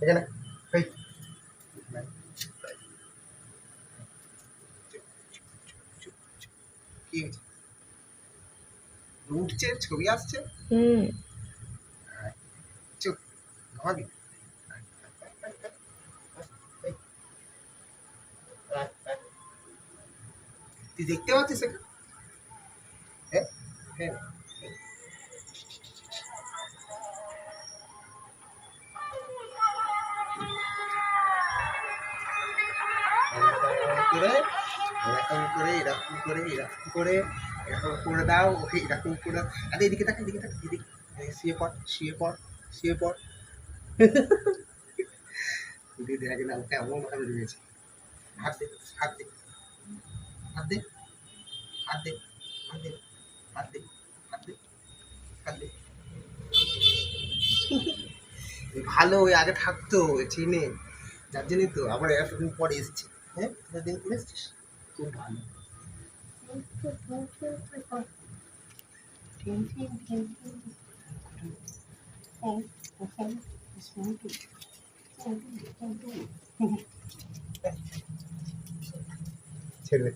এখানে এই কি হয়েছে? উঠছে, ছবি আসছে। চুপ, ঘুমাবি? তুই দেখতে পাচ্ছিস এখানে? হ্যাঁ হ্যাঁ করে এরকম করে এরকম করে এরকম করে এরকম করে দাও, ওকে এরকম করে দাও। আরে এদিকে তাকা, এদিকে তাকা, এদিকে শুয়ে পড়, শুয়ে পড়, শুয়ে পড়। দিদি দেখে না ওকে এমন ভাবে রয়েছে। হাত দে, হাত দে, হাত দে, হাত দে, হাত দে, হাত দে, হাত দে, হাত দে। ভালো, ওই আগে থাকতো চিনে, যার জন্যই তো আবার এতদিন পরে এসেছি। হ্যাঁ, এতদিন পরে এসেছিস, খুব ভালো। ছেড়ে